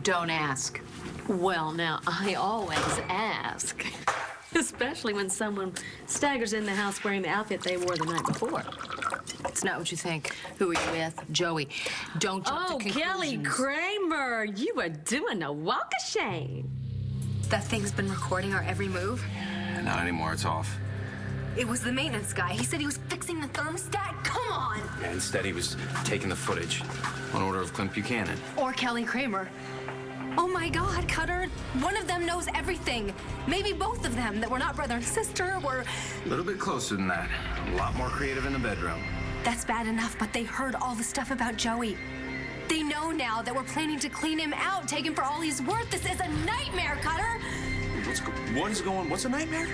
Don't ask. Well, now, I always ask. Especially when someone staggers in the house wearing the outfit they wore the night before. It's not what you think. Who are you with? Joey. Don't jump to conclusions. Kelly Kramer, you are doing a walk of shame. That thing's been recording our every move? Not anymore, it's off. It was the maintenance guy. He said he was fixing the thermostat. Come on! Yeah, instead he was taking the footage on order of Clint Buchanan. Or Kelly Kramer. Oh my God, Cutter. One of them knows everything. Maybe both of them, that we're not brother and sister, or... A little bit closer than that. A lot more creative in the bedroom. That's bad enough, but they heard all the stuff about Joey. They know now that we're planning to clean him out, take him for all he's worth. This is a nightmare, Cutter. What's a nightmare?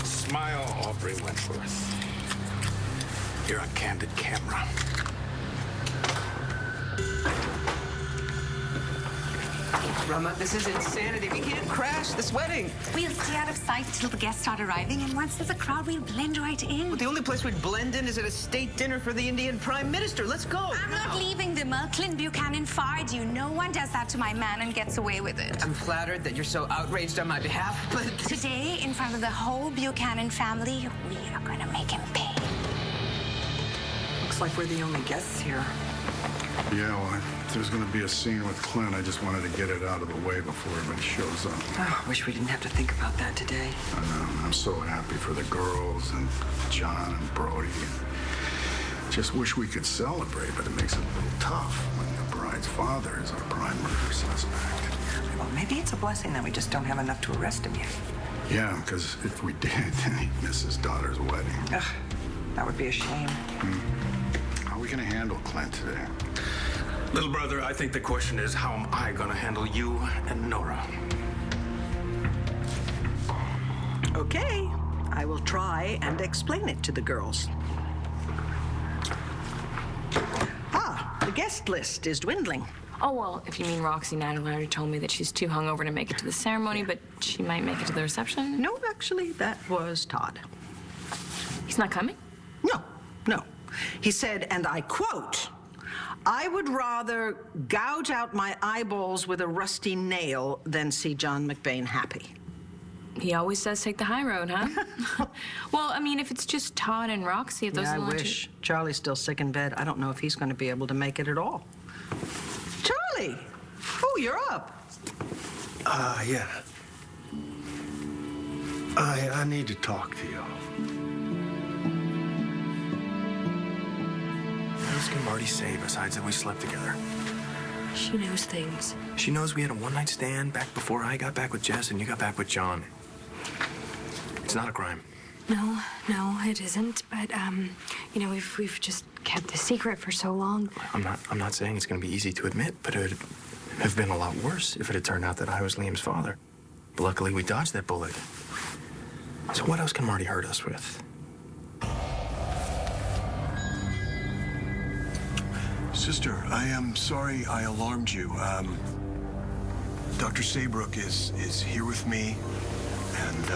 Smile, Aubrey Wentworth. You're a candid camera. Rama, this is insanity. We can't crash this wedding. We'll stay out of sight till the guests start arriving, and once there's a crowd, we'll blend right in. But the only place we'd blend in is at a state dinner for the Indian Prime Minister. Let's go. I'm not leaving, Dimmer. Clint Buchanan fired you. No one does that to my man and gets away with it. I'm flattered that you're so outraged on my behalf, but... Today, in front of the whole Buchanan family, we are going to make him pay. Looks like we're the only guests here. Yeah, well, if there's going to be a scene with Clint, I just wanted to get it out of the way before everybody shows up. Oh, wish we didn't have to think about that today. I know. I'm so happy for the girls and John and Brody. Just wish we could celebrate, but it makes it a little tough when the bride's father is our prime murder suspect. Well, maybe it's a blessing that we just don't have enough to arrest him yet. Yeah, because if we did, then he'd miss his daughter's wedding. Ugh, that would be a shame. How are we going to handle Clint today? Little brother, I think the question is, how am I gonna handle you and Nora? Okay, I will try and explain it to the girls. The guest list is dwindling. Oh, well, if you mean Roxy, Natalie already told me that she's too hungover to make it to the ceremony, but she might make it to the reception. No, actually, that was Todd. He's not coming? No. He said, and I quote, "I would rather gouge out my eyeballs with a rusty nail than see John McBain happy." He always says take the high road, huh? Well, I mean, if it's just Todd and Roxy, if those Yeah, are I the only wish. Charlie's still sick in bed. I don't know if he's going to be able to make it at all. Charlie! Oh, you're up. Yeah. I need to talk to you. What else can Marty say besides that we slept together? She knows things. She knows we had a one-night stand back before I got back with Jess and you got back with John. It's not a crime. No, it isn't. But, you know, we've just kept the secret for so long. I'm not saying it's going to be easy to admit, but it would have been a lot worse if it had turned out that I was Liam's father. But luckily, we dodged that bullet. So what else can Marty hurt us with? Sister, I am sorry I alarmed you. Dr. Saybrook is here with me, and,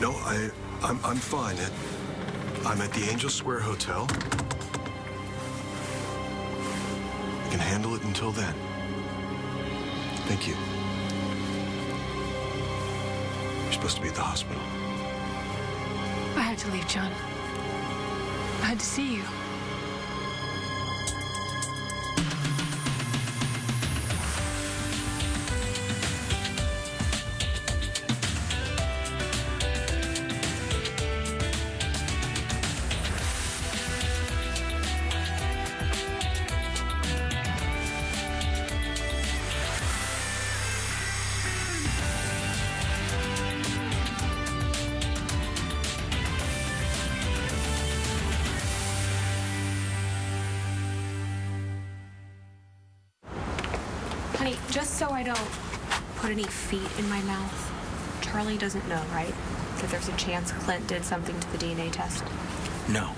no, I'm fine. I'm at the Angel Square Hotel. I can handle it until then. Thank you. You're supposed to be at the hospital. I had to leave, John. I had to see you. Honey, just so I don't put any feet in my mouth, Charlie doesn't know, right? That there's a chance Clint did something to the DNA test. No.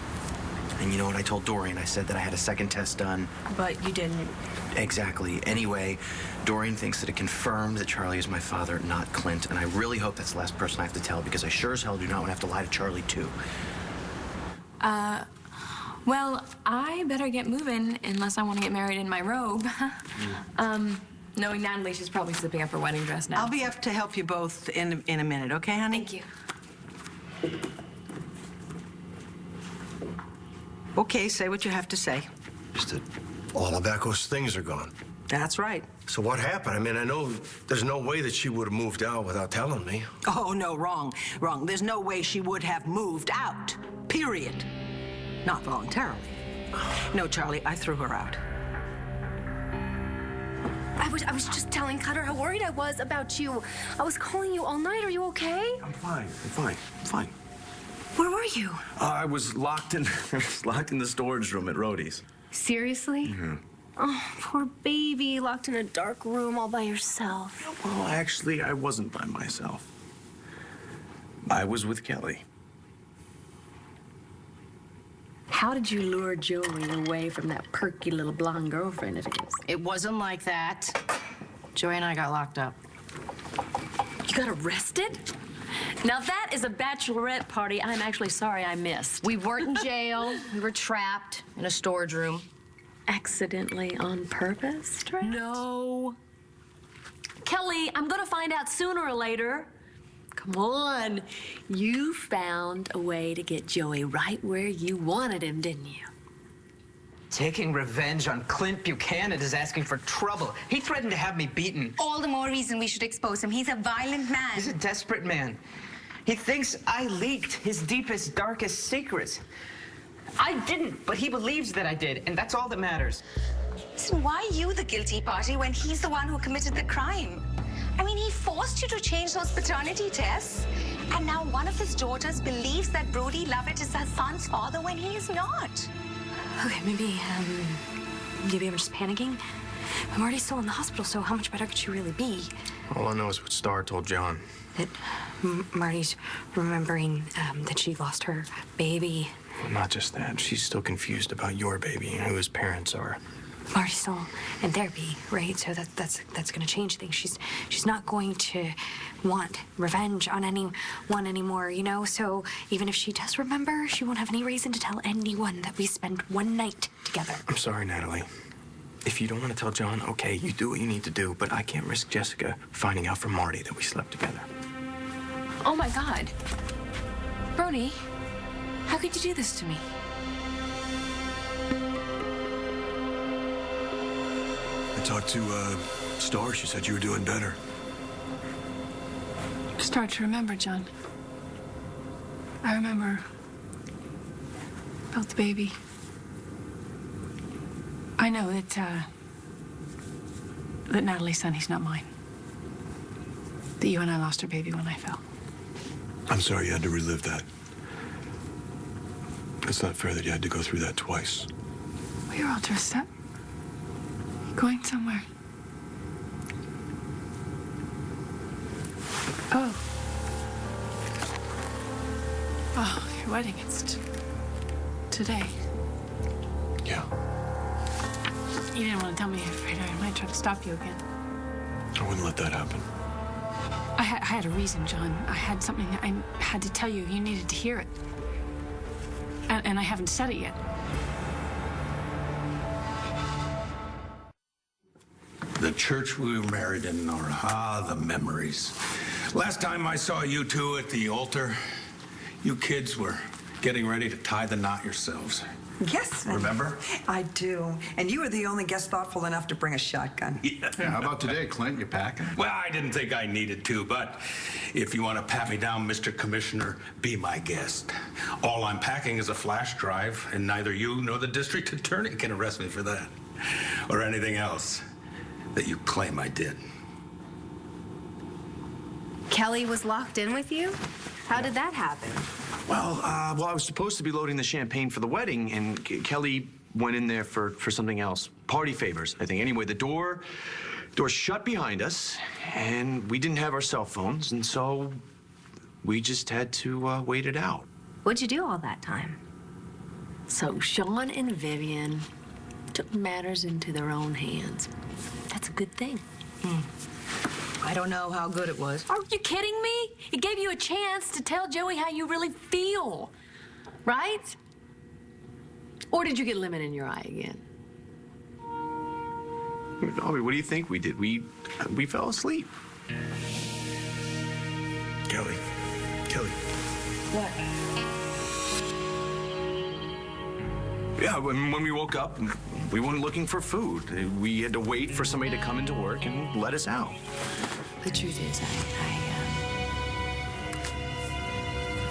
And you know what I told Dorian? I said that I had a second test done. But you didn't. Exactly. Anyway, Dorian thinks that it confirmed that Charlie is my father, not Clint. And I really hope that's the last person I have to tell, because I sure as hell do not want to have to lie to Charlie, too. Well, I better get moving unless I want to get married in my robe. Knowing Natalie, she's probably zipping up her wedding dress now. I'll be up to help you both in a minute, okay, honey? Thank you. Okay, say what you have to say. Just that all of Echo's things are gone. That's right. So what happened? I mean, I know there's no way that she would have moved out without telling me. Oh, no, wrong. There's no way she would have moved out, period. Not voluntarily. No, Charlie, I threw her out. I was just telling Cutter how worried I was about you. I was calling you all night. Are you okay? I'm fine. Where were you? I was locked in the storage room at Rhodey's. Seriously? Mm-hmm. Oh, poor baby, locked in a dark room all by yourself. Well, actually, I wasn't by myself. I was with Kelly. How did you lure Joey away from that perky little blonde girlfriend of his? It wasn't like that. Joey and I got locked up. You got arrested? Now that is a bachelorette party I'm actually sorry I missed. We weren't in jail. We were trapped in a storage room. Accidentally on purpose, trapped? No. Kelly, I'm gonna find out sooner or later. Come on. You found a way to get Joey right where you wanted him, didn't you? Taking revenge on Clint Buchanan is asking for trouble. He threatened to have me beaten. All the more reason we should expose him. He's a violent man. He's a desperate man. He thinks I leaked his deepest, darkest secrets. I didn't, but he believes that I did, and that's all that matters. Listen, why are you the guilty party when he's the one who committed the crime? I mean, he forced you to change those paternity tests, and now one of his daughters believes that Brody Lovett is her son's father when he is not. Okay, maybe I'm just panicking. Marty's still in the hospital, so how much better could she really be? All I know is what Star told John. That Marty's remembering that she lost her baby. Well, not just that. She's still confused about your baby and who his parents are. Marty's still in therapy, right? So that's going to change things. She's not going to want revenge on anyone anymore, you know? So even if she does remember, she won't have any reason to tell anyone that we spent one night together. I'm sorry, Natalie. If you don't want to tell John, okay, you do what you need to do, but I can't risk Jessica finding out from Marty that we slept together. Oh, my God. Brody, how could you do this to me? I talked to Star. She said you were doing better. Start to remember, John. I remember about the baby. I know that Natalie's son, he's not mine. That you and I lost our baby when I fell. I'm sorry you had to relive that. It's not fair that you had to go through that twice. We were all dressed up. Going somewhere. Oh, your wedding, it's today. Yeah. You didn't want to tell me, afraid I might try to stop you again. I wouldn't let that happen. I had a reason, John. I had something I had to tell you. You needed to hear it. And I haven't said it yet. The church we were married in, Nora. The memories. Last time I saw you two at the altar, you kids were getting ready to tie the knot yourselves. Yes. Remember? I do. And you were the only guest thoughtful enough to bring a shotgun. Yeah. How about today, Clint? You packing? Well, I didn't think I needed to, but if you want to pat me down, Mr. Commissioner, be my guest. All I'm packing is a flash drive, and neither you nor the district attorney can arrest me for that. Or anything else that you claim I did. Kelly was locked in with you? How did that happen? Well, I was supposed to be loading the champagne for the wedding, and Kelly went in there for something else. Party favors, I think. Anyway, the door shut behind us, and we didn't have our cell phones, and so we just had to wait it out. What'd you do all that time? So Sean and Vivian took matters into their own hands. That's a good thing. I don't know how good it was. Are you kidding me? It gave you a chance to tell Joey how you really feel, right? Or did you get lemon in your eye again? Darby, what do you think we did? We fell asleep. Kelly. What? Yeah, when we woke up, we weren't looking for food. We had to wait for somebody to come into work and let us out. The truth is,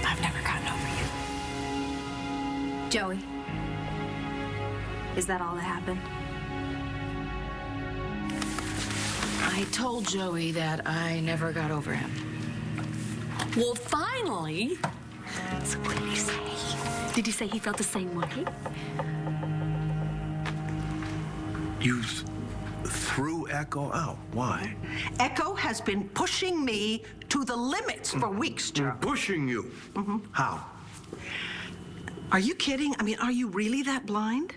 I've never gotten over you. Joey, is that all that happened? I told Joey that I never got over him. Well, finally. So what did he say? Did he say he felt the same way? You threw Echo out. Why? Echo has been pushing me to the limits for weeks, Joe. Pushing you? How? Are you kidding? I mean, are you really that blind?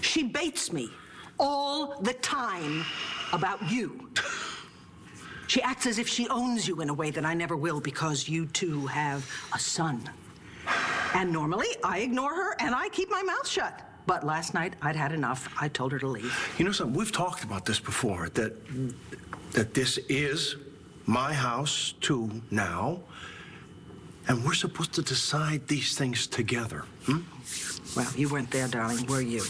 She baits me all the time about you. She acts as if she owns you in a way that I never will because you two have a son. And normally I ignore her and I keep my mouth shut. But last night I'd had enough. I told her to leave. You know something? We've talked about this before, that this is my house too now, and we're supposed to decide these things together. Well, you weren't there, darling, were you?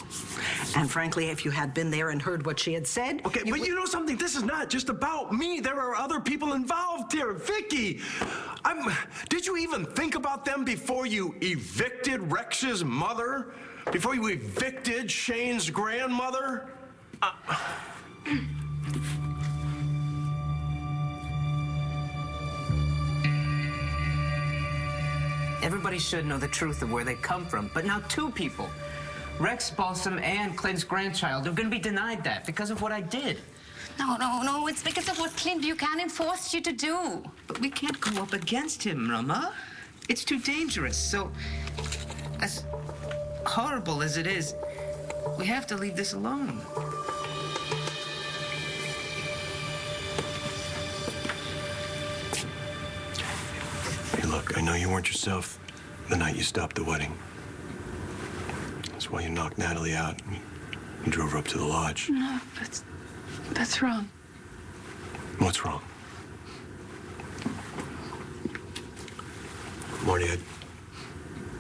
And frankly, if you had been there and heard what she had said... Okay, but you know something? This is not just about me. There are other people involved here. Vicky, did you even think about them before you evicted Rex's mother? Before you evicted Shane's grandmother? Everybody should know the truth of where they come from, but now two people, Rex Balsam and Clint's grandchild, are going to be denied that because of what I did. No, it's because of what Clint Buchanan forced you to do. But we can't go up against him, Rama. It's too dangerous. So, as horrible as it is, we have to leave this alone. Hey, look, I know you weren't yourself the night you stopped the wedding. That's why you knocked Natalie out and drove her up to the lodge. No, that's wrong. What's wrong? Marty, I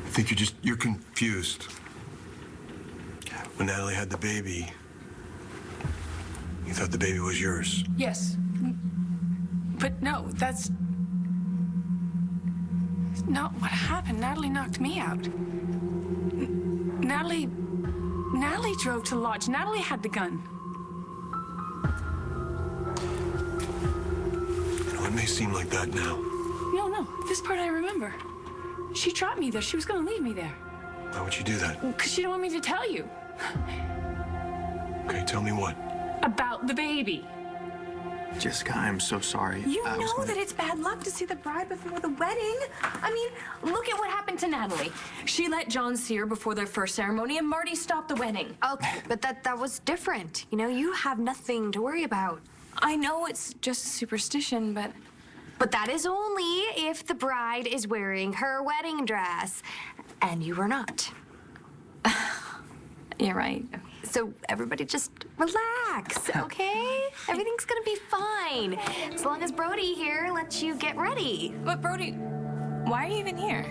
think you're confused. When Natalie had the baby, you thought the baby was yours. Yes. But no, that's not what happened. Natalie knocked me out. Natalie drove to the lodge. Natalie had the gun. You know, it may seem like that now. No, this part I remember. She dropped me there. She was going to leave me there. Why would you do that? Because she didn't want me to tell you. Okay, tell me what. About the baby. Jessica, I'm so sorry. You know that it's bad luck to see the bride before the wedding. I mean, look at what happened to Natalie. She let John see her before their first ceremony, and Marty stopped the wedding. Okay, but that was different. You know, you have nothing to worry about. I know it's just a superstition, but... But that is only if the bride is wearing her wedding dress, and you were not. You're right. So everybody just relax, okay? Everything's gonna be fine. As long as Brody here lets you get ready. But Brody, why are you even here?